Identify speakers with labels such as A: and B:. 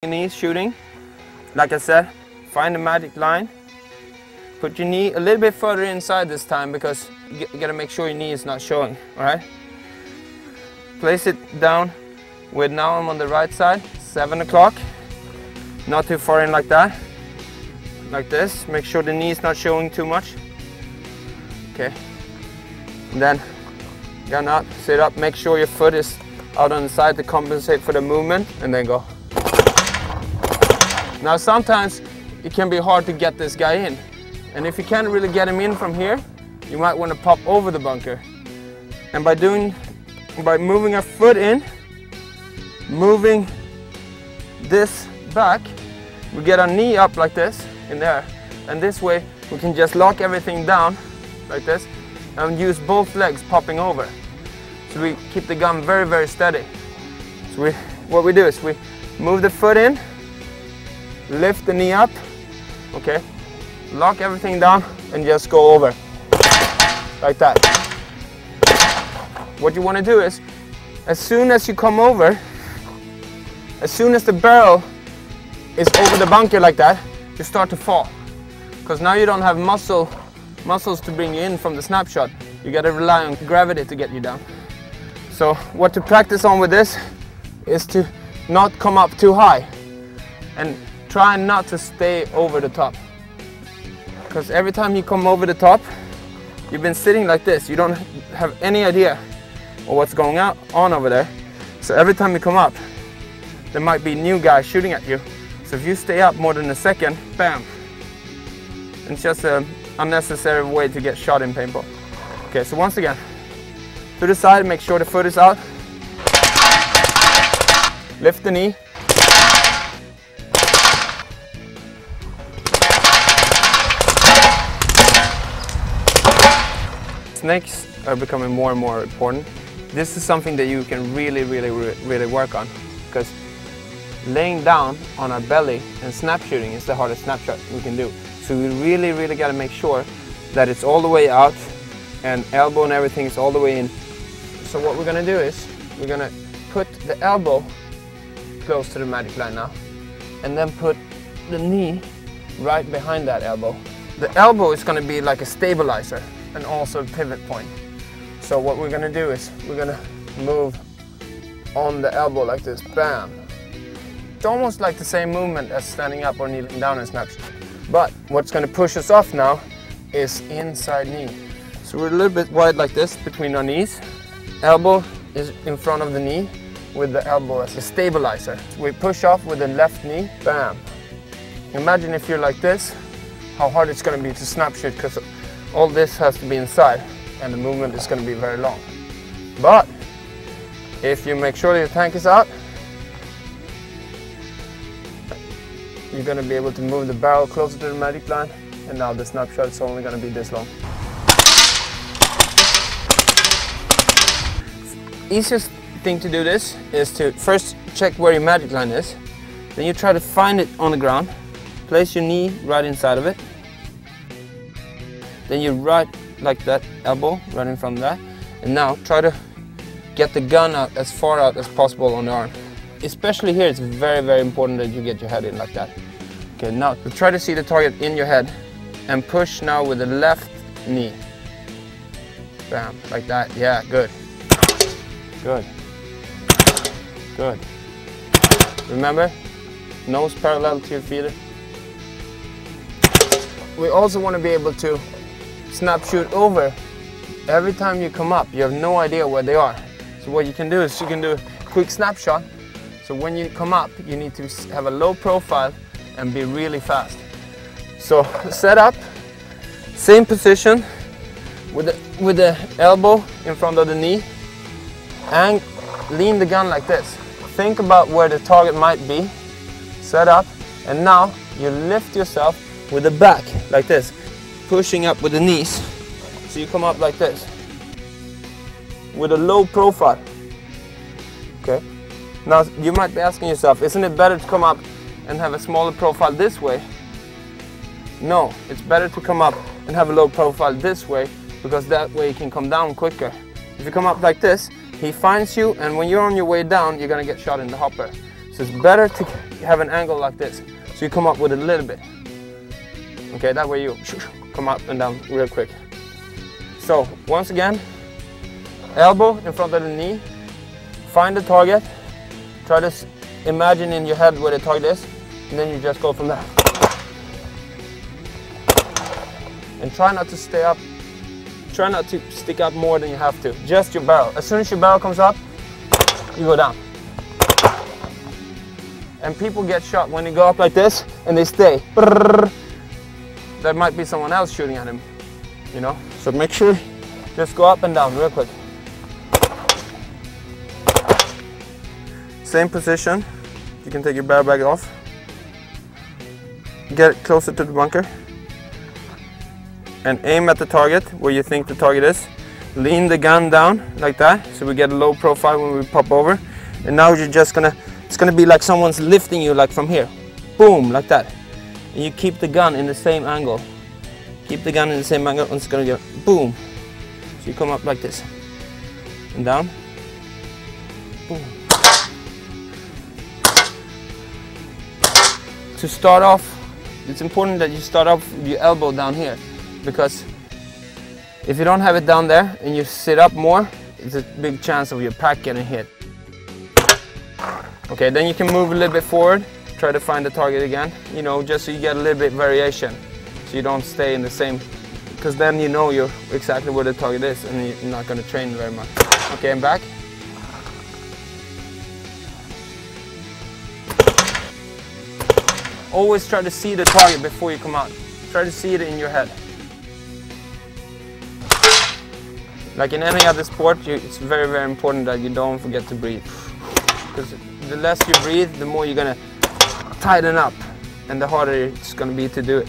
A: Knees shooting. Like I said, find the magic line. Put your knee a little bit further inside this time because you gotta make sure your knee is not showing. Alright? Place it down with, now I'm on the right side, 7 o'clock. Not too far in like that. Like this. Make sure the knee is not showing too much. Okay. And then gun up, sit up, make sure your foot is out on the side to compensate for the movement, and then go. Now sometimes it can be hard to get this guy in, and if you can't really get him in from here, you might want to pop over the bunker. And by moving our foot in, moving this back, we get our knee up like this in there, and this way we can just lock everything down like this and use both legs popping over. So we keep the gun very, very steady. So what we do is we move the foot in, lift the knee up, okay, lock everything down and just go over like that. What you want to do is, as soon as you come over, as soon as the barrel is over the bunker like that, you start to fall, because now you don't have muscles to bring you in from the snapshot. You got to rely on gravity to get you down. So what to practice on with this is to not come up too high and try not to stay over the top, because every time you come over the top, you've been sitting like this. You don't have any idea of what's going on over there. So every time you come up, there might be new guys shooting at you. So if you stay up more than a second, bam. It's just an unnecessary way to get shot in paintball. Okay, so once again, to the side, make sure the foot is out. Lift the knee. Snakes are becoming more and more important. This is something that you can really work on, because laying down on our belly and snap shooting is the hardest snapshot we can do. So we really got to make sure that it's all the way out and elbow and everything is all the way in. So what we're going to do is we're going to put the elbow close to the magic line now, and then put the knee right behind that elbow. The elbow is going to be like a stabilizer and also a pivot point. So what we're going to do is we're going to move on the elbow like this, bam. It's almost like the same movement as standing up or kneeling down in snapshot. But what's going to push us off now is inside knee. So we're a little bit wide like this between our knees. Elbow is in front of the knee with the elbow as a stabilizer. So we push off with the left knee, bam. Imagine if you're like this, how hard it's going to be to snap shoot, because all this has to be inside and the movement is going to be very long. But if you make sure your tank is out, you're going to be able to move the barrel closer to the magic line, and now the snapshot is only going to be this long. Easiest thing to do this is to first check where your magic line is, then you try to find it on the ground, place your knee right inside of it, then you right like that elbow right in front of that, and now try to get the gun out as far out as possible on the arm. Especially here, it's very important that you get your head in like that. Okay, now try to see the target in your head and push now with the left knee. Bam, like that. Yeah, good. Good. Remember, nose parallel to your feeder. We also want to be able to snap shoot over. Every time you come up, you have no idea where they are. So what you can do is you can do a quick snapshot. So when you come up, you need to have a low profile and be really fast. So set up, same position with the elbow in front of the knee, and lean the gun like this. Think about where the target might be, set up, and now you lift yourself with the back like this, pushing up with the knees. So you come up like this with a low profile. Okay. Now you might be asking yourself, isn't it better to come up and have a smaller profile this way? No, it's better to come up and have a low profile this way, because that way you can come down quicker. If you come up like this, he finds you, and when you're on your way down, you're gonna get shot in the hopper. So it's better to have an angle like this. So you come up with a little bit. Okay, that way you come up and down real quick. So once again, elbow in front of the knee, find the target, try to imagine in your head where the target is, and then you just go from there. And try not to stay up, try not to stick up more than you have to, just your barrel. As soon as your barrel comes up, you go down. And people get shot when they go up like this and they stay. There might be someone else shooting at him, you know? So make sure, just go up and down real quick. Same position. You can take your barrel bag off. Get it closer to the bunker. And aim at the target where you think the target is. Lean the gun down like that, so we get a low profile when we pop over. And now you're just gonna, it's gonna be like someone's lifting you, like from here. Boom, like that. And you keep the gun in the same angle. Keep the gun in the same angle, and it's gonna go boom. So you come up like this. And down. Boom. To start off, it's important that you start off with your elbow down here. Because if you don't have it down there and you sit up more, it's a big chance of your pack getting hit. Okay, then you can move a little bit forward, try to find the target again, you know, just so you get a little bit variation, so you don't stay in the same, because then you know you're exactly where the target is and you're not going to train very much. Okay, I'm back. Always try to see the target before you come out. Try to see it in your head. Like in any other sport, it's very, very important that you don't forget to breathe. Because the less you breathe, the more you're gonna tighten up, and the harder it's gonna be to do it.